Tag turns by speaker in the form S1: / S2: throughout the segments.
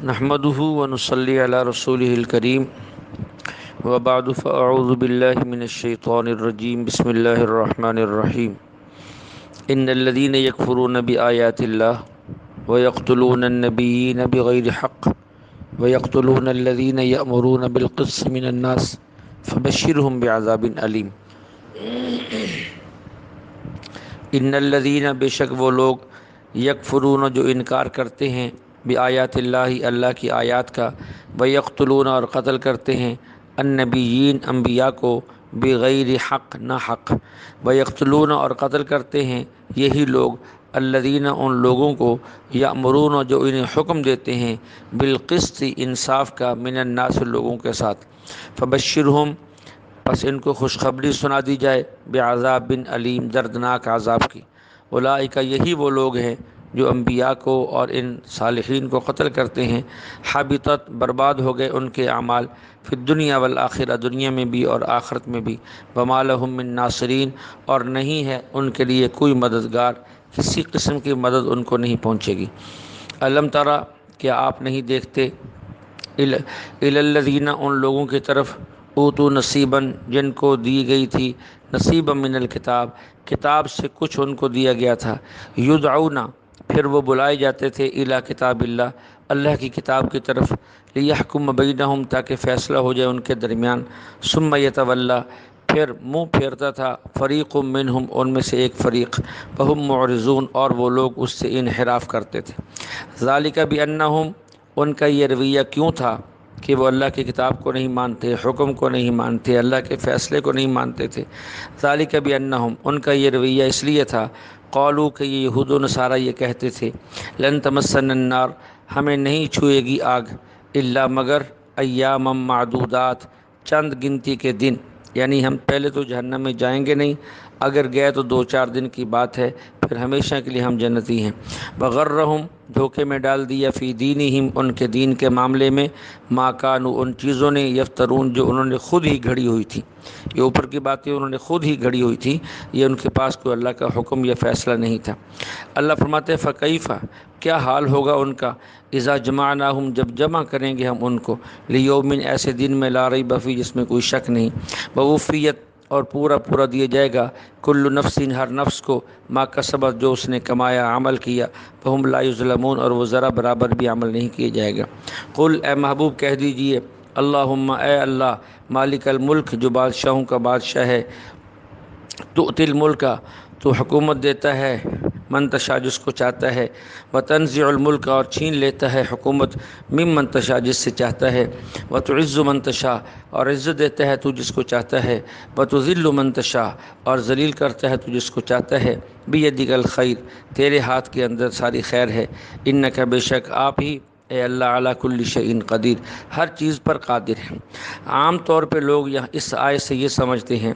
S1: نحمده ونصلي على رسوله الكريم وبعد فأعوذ بالله من الشيطان الرجيم بسم الله الرحمن الرحيم إن الذين يكفرون بآيات الله ويقتلون النبيين بغير حق ويقتلون الذين يأمرون بالقسط من الناس فبشرهم بعذاب أليم ان الذین بے شک وہ لوگ یکفرون جو انکار کرتے ہیں بآیات اللہ اللہ کی آیات کا ویقتلون اور قتل کرتے ہیں النبیین انبیاء کو بغیر حق نہ حق ویقتلون اور قتل کرتے ہیں یہی لوگ الذین ان لوگوں کو یأمرون جو انہیں حکم دیتے ہیں بالقسط انصاف کا من الناس لوگوں کے ساتھ فبشرہم پس ان کو خوشخبری سنا دی جائے بعذاب بن علیم دردناک عذاب کی اولئک یہی وہ لوگ ہیں جو انبیاء کو اور ان صالحین کو قتل کرتے ہیں حبطت برباد ہو گئے ان کے اعمال فی الدنیا والآخرہ دنیا میں بھی اور آخرت میں بھی وما لہم من ناصرین اور نہیں ہے ان کے لیے کوئی مددگار کسی قسم کی مدد ان کو نہیں پہنچے گی الم ترى کیا آپ نہیں دیکھتے الی الذین ان لوگوں کی طرف اوتو نصیباً جن کو دی گئی تھی نصیبا من الکتاب کتاب سے کچھ ان کو دیا گیا تھا یدعون پھر وہ بلائے جاتے تھے الی کتاب اللہ اللہ کی کتاب کی طرف لیحکم بینہم تاکہ فیصلہ ہو جائے ان کے درمیان ثم یتولی پھر منہ پھیرتا تھا فریق منہم ان میں سے ایک فریق وہم معرضون اور وہ لوگ اس سے انحراف کرتے تھے ذالک بانہم ان کا یہ رویہ کیوں تھا کہ وہ اللہ کی کتاب کو نہیں مانتے حکم کو نہیں مانتے اللہ کے فیصلے کو نہیں مانتے تھے ذالک بانہم ان کا یہ رویہ اس لیے تھا قالوا کہ یہ یہود و نصارہ یہ کہتے تھے لن تمسنا النار ہمیں نہیں چھوئے گی آگ الا مگر ایاما معدودات چند گنتی کے دن یعنی ہم پہلے تو جہنم میں جائیں گے نہیں اگر گئے تو 2-4 دن کی بات ہے پھر ہمیشہ کے لیے ہم جنتی ہیں وغرہم دھوکے میں ڈال دیا فی دینہم ان کے دین کے معاملے میں ما کانوا ان چیزوں نے یفترون جو انہوں نے خود ہی گھڑی ہوئی تھی یہ اوپر کی باتیں انہوں نے خود ہی گھڑی ہوئی تھی یہ ان کے پاس کوئی اللہ کا حکم یا فیصلہ نہیں تھا اللہ فرماتے فکیف کیا حال ہوگا ان کا اذا جمعناہم جب جمع کریں گے ہم ان کو لیوم ایسے دن میں لا ریب فیہ جس میں کوئی شک نہیں ووفیت اور پورا دیا جائے گا کل نفس ہر نفس کو ما کسبت جو اس نے کمایا عمل کیا فہم لا یظلمون اور وہ ذرا برابر بھی عمل نہیں کیا جائے گا قل اے محبوب کہہ دیجئے اللہم اے اللہ مالک الملک جو بادشاہوں کا بادشاہ ہے تؤتی الملک تو حکومت دیتا ہے من تشاء جس کو چاہتا ہے وتنزع الملک اور چھین لیتا ہے حکومت ممن تشاء جس سے چاہتا ہے وتعز من تشاء اور عزت دیتا ہے تو جس کو چاہتا ہے وتذل من تشاء اور ذلیل کرتا ہے تو جس کو چاہتا ہے بیدک الخیر تیرے ہاتھ کے اندر ساری خیر ہے انک بے شک آپ ہی اے اللہ علی کل شیء قدیر ہر چیز پر قادر ہے عام طور پہ لوگ یہاں اس آیت سے یہ سمجھتے ہیں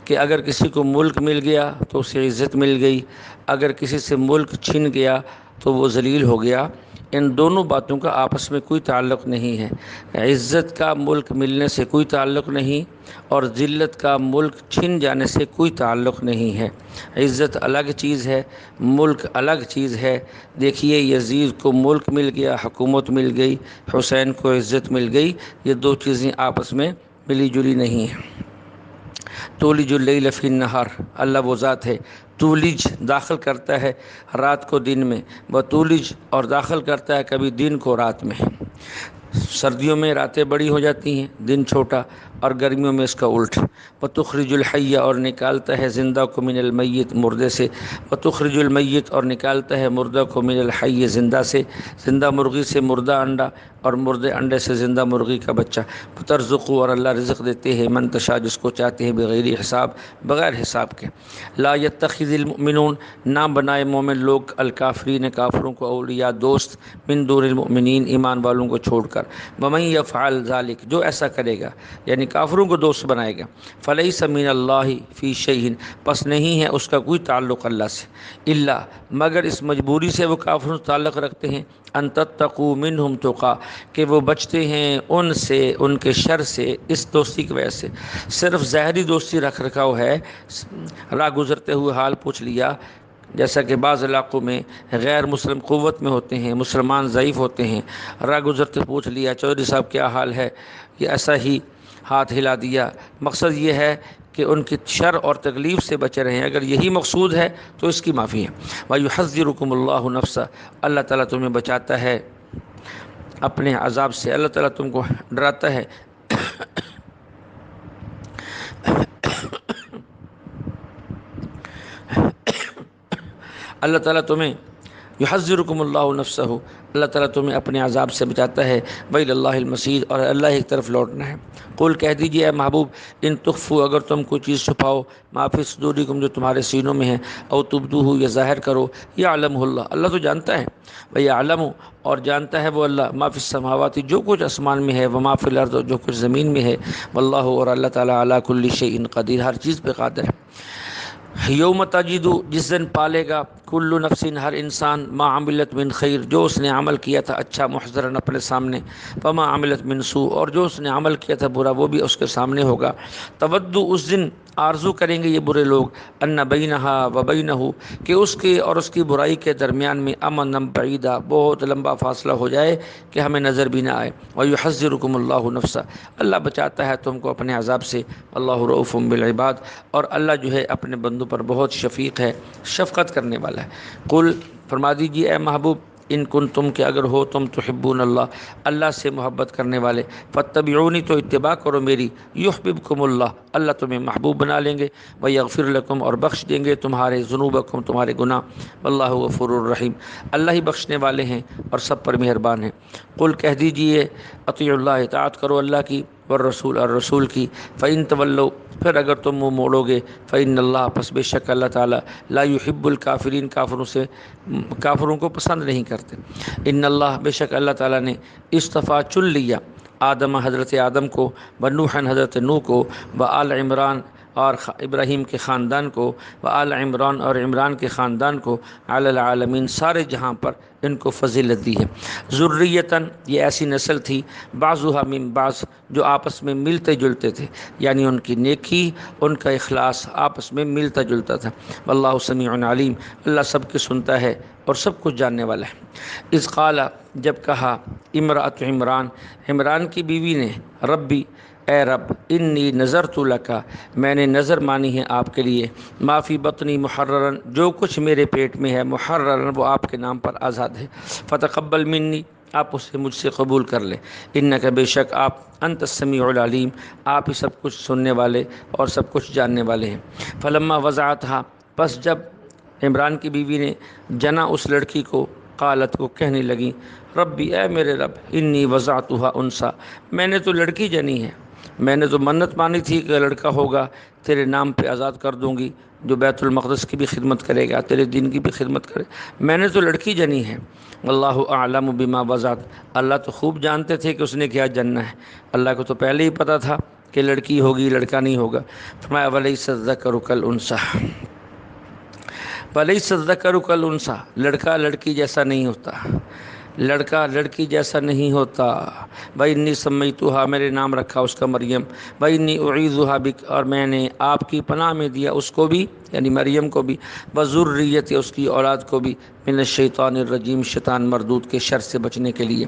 S1: کہ اگر کسی کو ملک مل گیا تو اسے عزت مل گئی اگر کسی سے ملک چھن گیا تو وہ ذلیل ہو گیا ان دونوں باتوں کا آپس میں کوئی تعلق نہیں ہے عزت کا ملک ملنے سے کوئی تعلق نہیں اور ذلت کا ملک چھن جانے سے کوئی تعلق نہیں ہے عزت الگ چیز ہے ملک الگ چیز ہے دیکھیے یزید کو ملک مل گیا حکومت مل گئی حسین کو عزت مل گئی یہ دو چیزیں آپس میں ملی جلی نہیں ہیں تولج اللیل فی النہار اللہ وہ ذات ہے تولج داخل کرتا ہے رات کو دن میں وتولج اور داخل کرتا ہے کبھی دن کو رات میں سردیوں میں راتیں بڑی ہو جاتی ہیں دن چھوٹا اور گرمیوں میں اس کا الٹ وتخرج الحی اور نکالتا ہے زندہ کو من المیت مردے سے وتخرج المیت اور نکالتا ہے مردہ کو من الحی زندہ سے زندہ مرغی سے مردہ انڈا اور مردے انڈے سے زندہ مرغی کا بچہ ترزق اور اللہ رزق دیتے ہیں من تشاء جس کو چاہتے ہیں بغیر حساب بغیر حساب کے لا یتخذ المؤمنون نہ بنائے مومن لوگ الکافرین کافروں کو اولیاء دوست من دون المؤمنین ایمان والوں کو چھوڑ کر ومن یفعل ذلک جو ایسا کرے گا یعنی کافروں کو دوست بنائے گا فلیس من اللہ فی شیء پس نہیں ہے اس کا کوئی تعلق اللہ سے الا مگر اس مجبوری سے وہ کافروں سے تعلق رکھتے ہیں ان تتقوا منہم تقا کہ وہ بچتے ہیں ان سے ان کے شر سے اس دوستی کی وجہ سے صرف ظاہری دوستی رکھ رکھا ہے راہ گزرتے ہوئے حال پوچھ لیا جیسا کہ بعض علاقوں میں غیر مسلم قوت میں ہوتے ہیں، مسلمان ضعیف ہوتے ہیں، راہ گزرتے پوچھ لیا چودھری صاحب کیا حال ہے، یہ ایسا ہی ہاتھ ہلا دیا۔ مقصد یہ ہے کہ ان کی شر اور تکلیف سے بچے رہیں، اگر یہی مقصود ہے تو اس کی معافی ہے۔ وَيُحَذِّرُكُمُ اللَّهُ نَفْسَهُ، اللہ تعالیٰ تمہیں بچاتا ہے اپنے عذاب سے، اللہ تعالیٰ تم کو ڈراتا ہے۔ اللہ تعالیٰ تمہیں یحذرکم اللہ نفسہ، اللہ تعالیٰ تمہیں اپنے عذاب سے بچاتا ہے۔ وإلی اللہ المصیر، اور اللہ کی طرف لوٹنا ہے۔ قل کہہ دیجیے اے محبوب، ان تخفوا، اگر تم کوئی چیز چھپاؤ، ما فی صدورکم، جو تمہارے سینوں میں ہے، او تبدوہ، یا ظاہر کرو، یعلمہ اللہ، اللہ تو جانتا ہے، ویعلم، اور جانتا ہے وہ اللہ، ما فی السماوات، جو کچھ آسمان میں ہے، وما فی الارض، جو کچھ زمین میں ہے، واللہ، اور اللہ تعالیٰ، علی کل شیء قدیر، ہر چیز پہ قادر ہے۔ یوم تجد، جس دن پالے گا، کل نفس، ہر انسان، ما عملت من خیر، جو اس نے عمل کیا تھا اچھا، محضرن، اپنے سامنے، وما عملت من سوء، اور جو اس نے عمل کیا تھا برا، وہ بھی اس کے سامنے ہوگا۔ تود، اس دن آرزو کریں گے یہ برے لوگ، ان بینہا و بینہ، کہ اس کے اور اس کی برائی کے درمیان میں امن بعیدہ، بہت لمبا فاصلہ ہو جائے کہ ہمیں نظر بھی نہ آئے۔ ویحذرکم اللہ نفسہ، اللہ بچاتا ہے تم کو اپنے عذاب سے، اللہ رؤوف بالعباد، اور اللہ جو ہے اپنے بندوں پر بہت شفیق ہے، شفقت کرنے والا ہے۔ قل، فرما دیجیے اے محبوب، ان کنتم، کہ اگر ہو تم، تحبون اللہ، اللہ سے محبت کرنے والے، فاتبعونی، تو اتباع کرو میری، یحببکم اللہ، اللہ تمہیں محبوب بنا لیں گے، ویغفر لکم، اور بخش دیں گے تمہارے ذنوبکم، تمہارے گناہ، واللہ غفور الرحیم، اللہ ہی بخشنے والے ہیں اور سب پر مہربان ہیں۔ قل کہہ دیجیے اطیعوا اللہ، اطاعت کرو اللہ کی، والرسول، اور رسول کی، فإن تولوا، پھر اگر تم منہ موڑو گے، فإن اللہ، پس بے شک اللہ تعالیٰ، لا یحب الکافرین، کافروں کو پسند نہیں کرتے۔ ان اللہ، بے شک اللہ تعالیٰ نے، اصطفیٰ، چن لیا، آدم، حضرت آدم کو، ونوحًا، حضرت نوح کو، وآل عمران، اور ابراہیم کے خاندان کو، وآل عمران، اور عمران کے خاندان کو، علی العالمین، سارے جہاں پر ان کو فضیلت دی ہے۔ ذریتاً، یہ ایسی نسل تھی، بعضھا من بعض، جو آپس میں ملتے جلتے تھے، یعنی ان کی نیکی، ان کا اخلاص آپس میں ملتا جلتا تھا۔ واللہ سمیع علیم، اللہ سب کی سنتا ہے اور سب کچھ جاننے والا ہے۔ اذ قال، جب کہا، امرأۃ عمران، عمران کی بیوی نے، ربی، اے رب، انی نذرت لک، میں نے نظر مانی ہے آپ کے لیے، ما فی بطنی محررن، جو کچھ میرے پیٹ میں ہے، محررن، وہ آپ کے نام پر آزاد ہے، فتقبل منی، آپ اسے مجھ سے قبول کر لیں، انک، بے شک آپ، انت السمیع العلیم، آپ ہی سب کچھ سننے والے اور سب کچھ جاننے والے ہیں۔ فلما وضعتھا، پس جب عمران کی بیوی نے جنا اس لڑکی کو، قالت، کو کہنے لگی، ربی، اے میرے رب، انی وضعتھا انثی، میں نے تو لڑکی جنی ہے، میں نے تو منت مانی تھی کہ لڑکا ہوگا تیرے نام پہ آزاد کر دوں گی، جو بیت المقدس کی بھی خدمت کرے گا، تیرے دین کی بھی خدمت کرے، میں نے تو لڑکی جنی ہے۔ واللہ اعلم بما وضعت، اللہ تو خوب جانتے تھے کہ اس نے کیا جننا ہے، اللہ کو تو پہلے ہی پتہ تھا کہ لڑکی ہوگی، لڑکا نہیں ہوگا۔ فرمایا ولیس الذکر کالانثی، ولیس الذکر کالانثی، لڑکا لڑکی جیسا نہیں ہوتا، لڑکا لڑکی جیسا نہیں ہوتا۔ وَإِنِّي سَمَّيْتُهَا، میرے نام رکھا اس کا مریم، وَإِنِّي أُعِيذُهَا بِكَ، اور میں نے آپ کی پناہ میں دیا اس کو بھی، یعنی مریم کو بھی، وَذُرِّيَّتِهَا، اس کی اولاد کو بھی، من الشیطان الرجیم، شیطان مردود کے شر سے بچنے کے لیے۔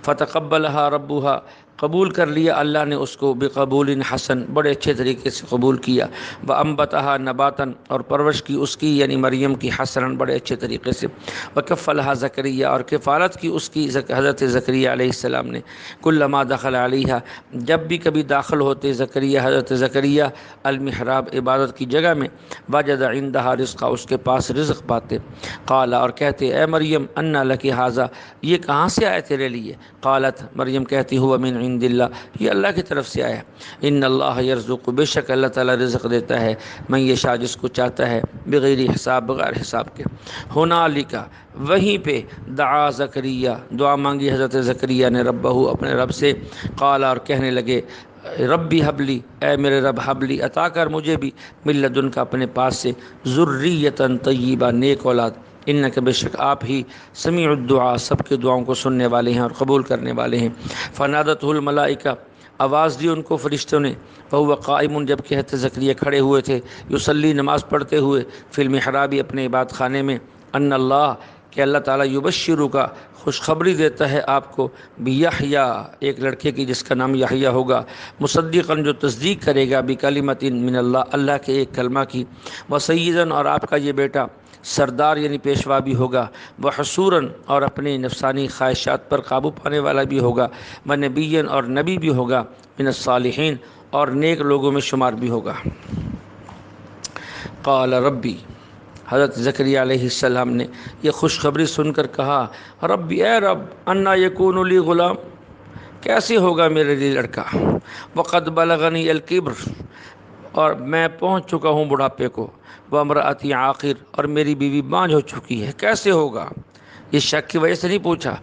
S1: فَتَقَبَّلَهَا رَبُّهَا، قبول کر لیا اللہ نے اس کو، بقبول حسن، بڑے اچھے طریقے سے قبول کیا، وَأَنبَتَهَا نَبَاتًا، اور پرورش کی اس کی، یعنی مریم کی، حسناً، بڑے اچھے طریقے سے، وَكَفَّلَهَا زکریا، اور کفالت کی اس کی حضرت زکریا علیہ السلام نے، کلما دخل علیہا، جب بھی کبھی داخل ہوتے زکریا، حضرت زکریا، المحراب، عبادت کی جگہ میں، وجد عندها رزقا، اس کے پاس رزق پاتے، قال، اور کہتے، اے مریم، انا لک ھذا، یہ کہاں سے آئے تیرے لیے، قالت، مریم کہتی، ہوا من عند اللہ، یہ اللہ کی طرف سے آیا، ان اللہ یرزق، بے شک اللہ تعالیٰ رزق دیتا ہے، من یشاء، جس کو چاہتا ہے، بغیر حساب، بغیر حساب کے۔ ہنالک، وہیں پہ، دعا زکریا، دعا مانگی حضرت زکریا نے، ربہ، اپنے رب سے، قال، اور کہنے لگے، ربی حبلی، اے میرے رب، حبلی، عطا کر مجھے بھی، من لدن کا، اپنے پاس سے، ذریۃ طیبہ، نیک اولاد، انک، بے شک آپ ہی، سمیع الدعاء، سب کے دعاؤں کو سننے والے ہیں اور قبول کرنے والے ہیں۔ فنادتہ الملائکہ، آواز دی ان کو فرشتوں نے، وہو قائم، جب کہ حضرت زکریا کھڑے ہوئے تھے، یصلی، نماز پڑھتے ہوئے، فی المحراب، اپنے عبادت خانے میں، ان اللہ، کہ اللہ تعالیٰ یبشرو کا خوشخبری دیتا ہے آپ کو، بیحییٰ، ایک لڑکے کی جس کا نام یحییٰ ہوگا، مصدقاً، جو تصدیق کرے گا، بکلمۃ من اللہ، اللہ کے ایک کلمہ کی، وسیداً، اور آپ کا یہ بیٹا سردار یعنی پیشوا بھی ہوگا، وحصوراً، اور اپنی نفسانی خواہشات پر قابو پانے والا بھی ہوگا، ونبیاً، اور نبی بھی ہوگا، من الصالحین، اور نیک لوگوں میں شمار بھی ہوگا۔ قال ربی، حضرت زکریا علیہ السلام نے یہ خوشخبری سن کر کہا، ربی، اے رب، انا یکون لی غلام، کیسے ہوگا میرے لیے لڑکا، وقد بلغنی الکبر، اور میں پہنچ چکا ہوں بڑھاپے کو، وامرأتی عاقر، اور میری بیوی بانجھ ہو چکی ہے، کیسے ہوگا؟ یہ شک کی وجہ سے نہیں پوچھا،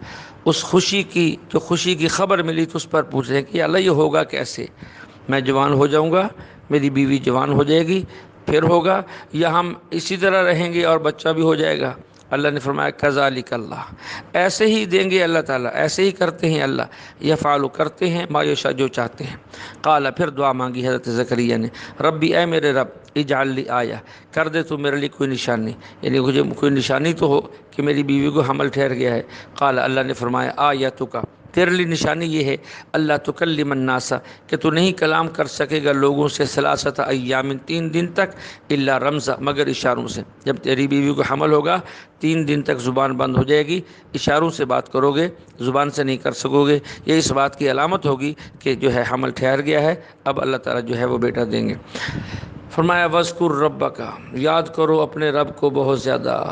S1: اس خوشی کی، جو خوشی کی خبر ملی تو اس پر پوچھ رہے ہیں کہ اللہ یہ ہوگا کیسے؟ میں جوان ہو جاؤں گا، میری بیوی جوان ہو جائے گی، پھر ہوگا، یا ہم اسی طرح رہیں گے اور بچہ بھی ہو جائے گا؟ اللہ نے فرمایا کذالک اللہ، ایسے ہی دیں گے اللہ تعالیٰ، ایسے ہی کرتے ہیں اللہ، یفعل، کرتے ہیں، ما یشاء، جو چاہتے ہیں۔ قال، پھر دعا مانگی حضرت زکریا نے، ربی، اے میرے رب، اجعل لی آیہ، کر دے تو میرے لیے کوئی نشانی، یعنی مجھے کوئی نشانی تو ہو کہ میری بیوی کو حمل ٹھہر گیا ہے۔ قال، اللہ نے فرمایا آیتک، تیرے لیے نشانی یہ ہے، اللہ تکلم الناس، کہ تو نہیں کلام کر سکے گا لوگوں سے، ثلاثۃ ایام، 3 دن تک، الا رمزا، مگر اشاروں سے۔ جب تیری بیوی کو حمل ہوگا 3 دن تک زبان بند ہو جائے گی، اشاروں سے بات کرو گے، زبان سے نہیں کر سکو گے، یہ اس بات کی علامت ہوگی کہ جو ہے حمل ٹھہر گیا ہے، اب اللہ تعالیٰ جو ہے وہ بیٹا دیں گے۔ فرمایا وذکر ربک، یاد کرو اپنے رب کو بہت زیادہ،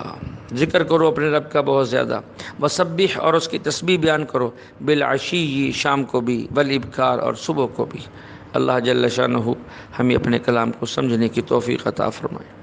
S1: ذکر کرو اپنے رب کا بہت زیادہ، وسبح، اور اس کی تسبیح بیان کرو، بالعشی، شام کو بھی، والابکار، اور صبح کو بھی۔ اللہ جل شانہ ہمیں اپنے کلام کو سمجھنے کی توفیق عطا فرمائے۔